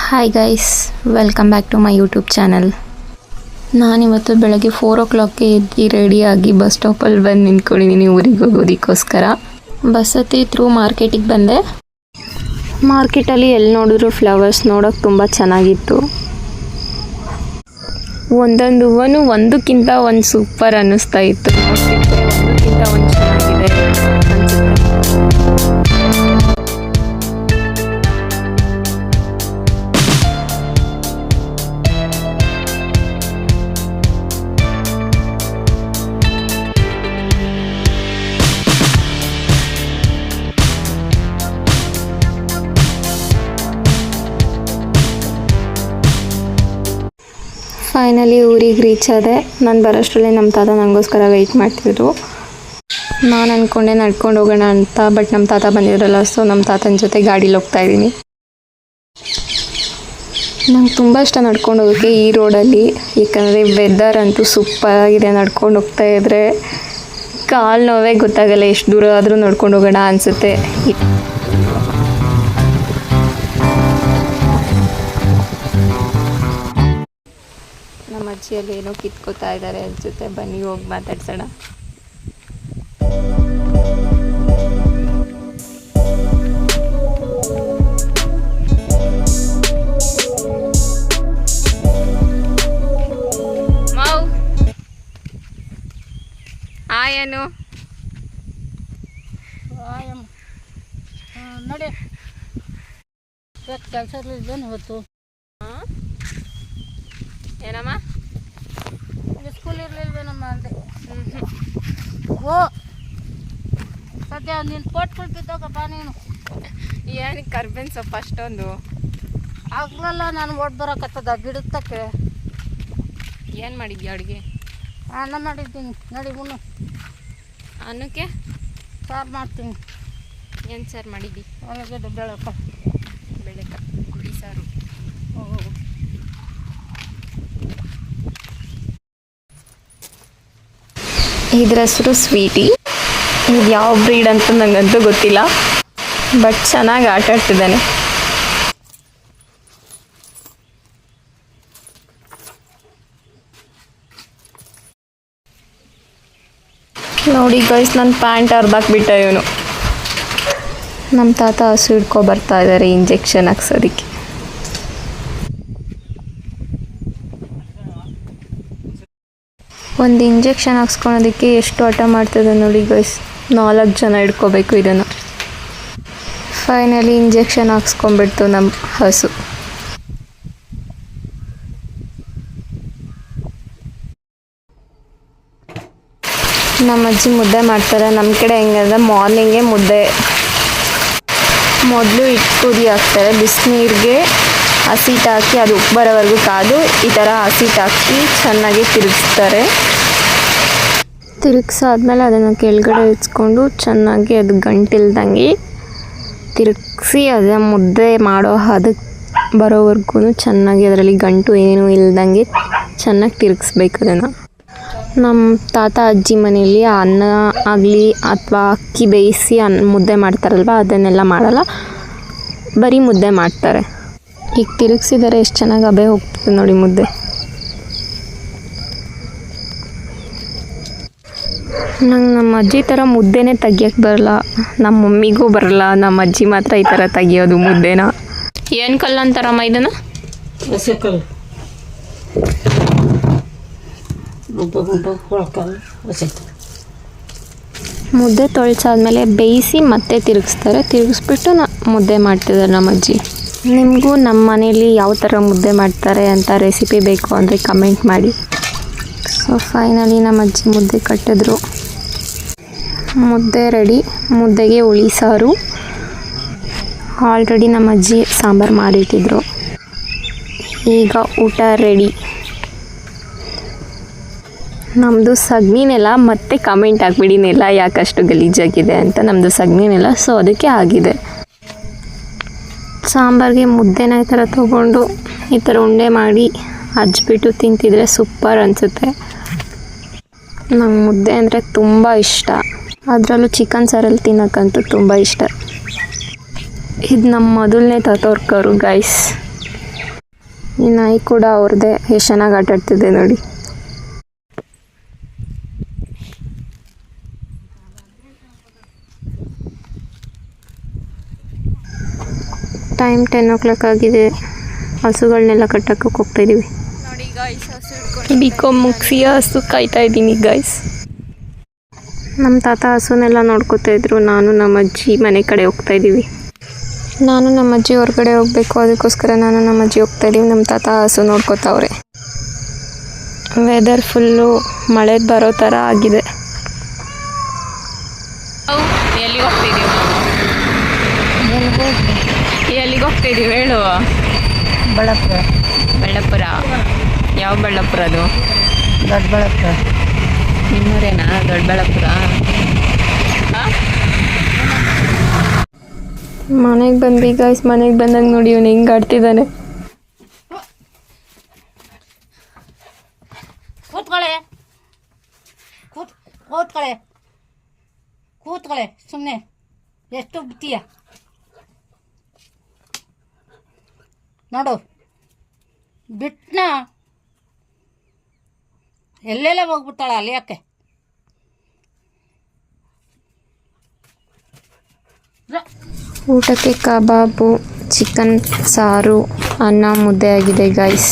Hi guys, welcome back to my YouTube channel. ನಾನಿವತ್ತು ಬೆಳಗ್ಗೆ 4 o'clockಗೆ ಎದ್ದು ರೆಡಿಯಾಗಿ ಬಸ್ ಸ್ಟಾಪಲ್ಲಿ ಬಂದು ನಿಂತ್ಕೊಂಡಿದ್ದೀನಿ ಊರಿಗೆ ಹೋಗೋದಕ್ಕೋಸ್ಕರ. ಬಸ್ ಹತ್ತಿ ಥ್ರೂ ಮಾರ್ಕೆಟಿಗೆ ಬಂದೆ. ಮಾರ್ಕೆಟಲ್ಲಿ ಎಲ್ಲಿ ನೋಡಿದ್ರು ಫ್ಲವರ್ಸ್ ನೋಡೋಕೆ ತುಂಬ ಚೆನ್ನಾಗಿತ್ತು. ಒಂದೊಂದು ಹೂವನು ಒಂದಕ್ಕಿಂತ ಒಂದು ಸೂಪರ್ ಅನ್ನಿಸ್ತಾ ಇತ್ತು. ಒಂದಕ್ಕಿಂತ ಒಂದು ಚೆನ್ನಾಗಿದೆ ಅನಿಸುತ್ತೆ. ಫೈನಲಿ ಊರಿಗೆ ರೀಚ್ ಆದೆ. ನಾನು ಬರೋಷ್ಟರಲ್ಲಿ ನಮ್ಮ ತಾತ ನನಗೋಸ್ಕರ ವೆಯ್ಟ್ ಮಾಡ್ತಿದ್ರು. ನಾನು ಅಂದ್ಕೊಂಡೆ ನಡ್ಕೊಂಡು ಹೋಗೋಣ ಅಂತ, ಬಟ್ ನಮ್ಮ ತಾತ ಬಂದಿದ್ರಲ್ಲ, ಸೊ ನಮ್ಮ ತಾತನ ಜೊತೆ ಗಾಡೀಲಿ ಹೋಗ್ತಾ ಇದ್ದೀನಿ. ನಂಗೆ ತುಂಬ ಇಷ್ಟ ನಡ್ಕೊಂಡು ಹೋಗೋಕ್ಕೆ ಈ ರೋಡಲ್ಲಿ, ಏಕೆಂದರೆ ವೆದರ್ ಅಂತೂ ಸೂಪರಾಗಿದೆ. ನಡ್ಕೊಂಡು ಹೋಗ್ತಾ ಇದ್ದರೆ ಕಾಲು ನೋವೇ ಗೊತ್ತಾಗಲ್ಲ, ಎಷ್ಟು ದೂರ ಆದರೂ ನಡ್ಕೊಂಡು ಹೋಗೋಣ ಅನಿಸುತ್ತೆ. ನಮ್ಮ ಅಜ್ಜಿಯಲ್ಲಿ ಏನೋ ಕಿತ್ಕೋತಾ ಇದ್ದಾರೆ ಅನ್ಸುತ್ತೆ. ಬನ್ನಿ ಹೋಗಿ ಮಾತಾಡ್ಸೋಣ. ಮಾವು ಆಯನು ನೋಡಿ ಕೆಲಸ ಇರಲಿದ್ದೇನು ಇವತ್ತು? ಏನಮ್ಮ ಸ್ಕೂಲ್ ಇರಲಿಲ್ವೇನಮ್ಮ ಅಂದೆ. ಓ ಸದ್ಯ ನೀನು ಪೋಟ್ಗಳು ಬಿದ್ದೋಗಪ್ಪ. ನೀನು ಏನಕ್ಕೆ ಕರ್ಬೇವಿನ ಸೊಪ್ಪು ಅಷ್ಟೊಂದು ಆಗ್ಲಲ್ಲ, ನಾನು ಓಡ್ ಬರೋಕತ್ತದ ಗಿಡತ್ತಕ್ಕೆ. ಏನು ಮಾಡಿದ್ಯಾ ಅಡುಗೆ? ಅನ್ನ ಮಾಡಿದ್ದೀನಿ ನೋಡಿ. ಮುನ್ನು ಅನ್ನಕ್ಕೆ ಸಾರು ಮಾಡ್ತೀನಿ. ಏನು ಸಾರು ಮಾಡಿದ್ದಿ? ಆಲೂಗಡ್ಡೆ ಬೇಳೆಕಾಳು ಗುಡಿ ಸಾರು. ಇದ್ರ ಹೆಸರು ಸ್ವೀಟಿ. ಇದು ಯಾವ ಬ್ರೀಡ್ ಅಂತ ನನಗಂತೂ ಗೊತ್ತಿಲ್ಲ, ಬಟ್ ಚೆನ್ನಾಗಿ ಆಟ ಆಡ್ತಿದ್ದಾನೆ. ನೋಡಿ ಗೈಸ್, ನನ್ನ ಪ್ಯಾಂಟ್ ಅರ್ಧಾಕ್ಬಿಟ್ಟ ಇವನು. ನಮ್ಮ ತಾತ ಹಸು ಹಿಡ್ಕೊ ಬರ್ತಾ ಇದ್ದಾರೆ ಇಂಜೆಕ್ಷನ್ ಹಾಕ್ಸೋದಕ್ಕೆ. ಒಂದು ಇಂಜೆಕ್ಷನ್ ಹಾಕ್ಸ್ಕೊಳೋದಕ್ಕೆ ಎಷ್ಟು ಆಟ ಮಾಡ್ತದೆ ನೋಡಿ ಗೈಸ್. 4 ಜನ ಹಿಡ್ಕೋಬೇಕು ಇದನ್ನು. ಫೈನಲಿ ಇಂಜೆಕ್ಷನ್ ಹಾಕ್ಸ್ಕೊಂಡ್ಬಿಡ್ತು ನಮ್ಮ ಹಸು. ನಮ್ಮ ಅಜ್ಜಿ ಮುದ್ದೆ ಮಾಡ್ತಾರೆ. ನಮ್ಮ ಕಡೆ ಹೆಂಗಂದ್ರೆ ಮಾರ್ನಿಂಗೇ ಮುದ್ದೆ ಮೊದಲು ಕುದಿ ಹಾಕ್ತಾರೆ. ಬಿಸಿನೀರಿಗೆ ಹಸಿಟ್ಟು ಹಾಕಿ ಅದು ಉಪ್ಪು ಬರೋವರೆಗೂ ಕಾದು ಈ ಥರ ಹಸಿಟ್ಟು ಹಾಕಿ ಚೆನ್ನಾಗಿ ತಿರುಗಿಸ್ತಾರೆ. ತಿರುಗಿಸಾದ್ಮೇಲೆ ಅದನ್ನು ಕೆಳಗಡೆ ಇಳಿಸ್ಕೊಂಡು ಚೆನ್ನಾಗಿ ಅದು ಗಂಟಿಲ್ದಂಗೆ ತಿರುಗಿಸಿ ಅದನ್ನು ಮುದ್ದೆ ಮಾಡೋ ಅದಕ್ಕೆ ಬರೋವರೆಗೂ ಚೆನ್ನಾಗಿ ಅದರಲ್ಲಿ ಗಂಟು ಏನೂ ಇಲ್ದಂಗೆ ಚೆನ್ನಾಗಿ ತಿರುಗಿಸ್ಬೇಕು ಅದನ್ನು. ನಮ್ಮ ತಾತ ಅಜ್ಜಿ ಮನೆಯಲ್ಲಿ ಅನ್ನ ಆಗಲಿ ಅಥವಾ ಅಕ್ಕಿ ಬೇಯಿಸಿ ಮುದ್ದೆ ಮಾಡ್ತಾರಲ್ವ, ಅದನ್ನೆಲ್ಲ ಮಾಡಲ್ಲ, ಬರೀ ಮುದ್ದೆ ಮಾಡ್ತಾರೆ. ಈಗ ತಿರುಗಿಸಿದರೆ ಎಷ್ಟು ಚೆನ್ನಾಗಿ ಹಬೆ ಹೋಗ್ತದೆ ನೋಡಿ ಮುದ್ದೆ. ನಂಗೆ ನಮ್ಮ ಅಜ್ಜಿ ಥರ ಮುದ್ದೆನೇ ತೆಗಿಯೋಕ್ಕೆ ಬರಲ್ಲ, ನಮ್ಮ ಮಮ್ಮಿಗೂ ಬರಲ್ಲ. ನಮ್ಮ ಅಜ್ಜಿ ಮಾತ್ರ ಈ ಥರ ತೆಗಿಯೋದು ಮುದ್ದೆನ. ಏನು ಕಲ್ಲು ಅಂತಾರಮ್ಮ ಇದನ್ನು? ಮುದ್ದೆ ತೊಳ್ಸಾದ್ಮೇಲೆ ಬೇಯಿಸಿ ಮತ್ತೆ ತಿರುಗಿಸ್ತಾರೆ. ತಿರುಗಿಸ್ಬಿಟ್ಟು ಮುದ್ದೆ ಮಾಡ್ತಿದ್ದಾರೆ ನಮ್ಮ ಅಜ್ಜಿ. ನಿಮಗೂ ನಮ್ಮ ಮನೇಲಿ ಯಾವ ಥರ ಮುದ್ದೆ ಮಾಡ್ತಾರೆ ಅಂತ ರೆಸಿಪಿ ಬೇಕು ಅಂದರೆ ಕಮೆಂಟ್ ಮಾಡಿ. ಸೊ ಫೈನಲಿ ನಮ್ಮ ಅಜ್ಜಿ ಮುದ್ದೆ ಕಟ್ಟಿದ್ರು. ಮುದ್ದೆ ರೆಡಿ. ಮುದ್ದೆಗೆ ಹುಳಿ ಸಾರು. ಆಲ್ರೆಡಿ ನಮ್ಮ ಅಜ್ಜಿ ಸಾಂಬಾರು ಮಾಡಿಟ್ಟಿದ್ರು. ಈಗ ಊಟ ರೆಡಿ. ನಮ್ಮದು ಸಗಣಿ ನೆಲ, ಮತ್ತೆ ಕಮೆಂಟ್ ಹಾಕ್ಬಿಡಿ ನೆಲ ಯಾಕಷ್ಟು ಗಲೀಜಾಗಿದೆ ಅಂತ. ನಮ್ಮದು ಸಗಣಿ ನೆಲ, ಸೊ ಅದಕ್ಕೆ ಆಗಿದೆ. ಸಾಂಬಾರಿಗೆ ಮುದ್ದೆನ ಈ ಥರ ತೊಗೊಂಡು ಈ ಥರ ಉಂಡೆ ಮಾಡಿ ಹಚ್ಬಿಟ್ಟು ತಿಂತಿದ್ರೆ ಸೂಪರ್ ಅನಿಸುತ್ತೆ. ನಂಗೆ ಮುದ್ದೆ ಅಂದರೆ ತುಂಬ ಇಷ್ಟ. ಅದರಲ್ಲೂ ಚಿಕನ್ ಸಾರಲ್ಲಿ ತಿನ್ನೋಕ್ಕಂತೂ ತುಂಬ ಇಷ್ಟ. ಇದು ನಮ್ಮ ಮೊದಲನೇ ತತೋರ್ಕರು ಗೈಸ್. ಈ ನಾಯಿ ಕೂಡ ಅವ್ರದ್ದೇ ಎಷ್ಟು ಚೆನ್ನಾಗಿ ಆಟ ಆಡ್ತಿದೆ ನೋಡಿ. ಟೈಮ್ 10 ಆಗಿದೆ. ಹಸುಗಳನ್ನೆಲ್ಲ ಕಟ್ಟಕ್ಕೆ ಹೋಗ್ತಾ ಇದೀವಿ ನೋಡಿ ಗಾಯ್ಸ್. ಬಿಕಾಮ್ ಮುಗಿಸಿ ಹಸು ಕಾಯ್ತಾ ಇದ್ದೀನಿ ಗಾಯ್ಸ್. ನಮ್ಮ ತಾತ ಹಸುನೆಲ್ಲ ನೋಡ್ಕೋತಾ ಇದ್ರು. ನಾನು ನಮ್ಮ ಅಜ್ಜಿ ಮನೆ ಕಡೆ ಹೋಗ್ತಾ ಇದ್ದೀವಿ. ನಾನು ನಮ್ಮ ಅಜ್ಜಿ ಹೊರಗಡೆ ಹೋಗಬೇಕು, ಅದಕ್ಕೋಸ್ಕರ ನಾನು ನಮ್ಮ ಅಜ್ಜಿ ಹೋಗ್ತಾ ಇದ್ದೀವಿ. ನಮ್ಮ ತಾತ ಹಸು ನೋಡ್ಕೋತಾವ್ರೆ. ವೆದರ್ ಫುಲ್ಲು ಮಳೆ ಬರೋ ಥರ ಆಗಿದೆ. ಎಲ್ಲಿಗೆ ಹೋಗ್ತಿದ್ದೀವಿ ಎಲ್ಲಿಗೆ ಹೋಗ್ತಿದ್ದೀವಿ ಹೇಳು. ಬಳ್ಳಾಪುರ. ಬಳ್ಳಾಪುರ? ಯಾವ ಬಳ್ಳಾಪುರ ಅದು? ದೊಡ್ಡಬಳ್ಳಾಪುರ. ನಿಮ್ಮೂರೇನಾ ದೊಡ್ಡಬಳ್ಳಾಪುರ? ಮನೆಗೆ ಬಂದ್ವಿ ಗಾಯ್ಸ್. ಮನೆಗೆ ಬಂದಾಗ ನೋಡಿ ಇವನು ಹೆಂಗೆ ಆಡ್ತಿದ್ದಾನೆ. ಕೂತ್ಕೊಳ್ಳೆ ಕೂತ್ಕೊಳ್ಳೆ ಕೂತ್ಕೊಳ್ಳೆ ಸುಮ್ಮನೆ ಎಷ್ಟು ಬಿತ್ತೀಯ ನೋಡು. ಬಿಟ್ಟನ ಎಲ್ಲೆಲ್ಲ ಹೋಗ್ಬಿಡ್ತಾಳ ಅಲ್ಲಿ ಯಾಕೆ? ಊಟಕ್ಕೆ ಕಬಾಬು, ಚಿಕನ್ ಸಾರು, ಅನ್ನ, ಮುದ್ದೆ ಆಗಿದೆ ಗಾಯ್ಸ್.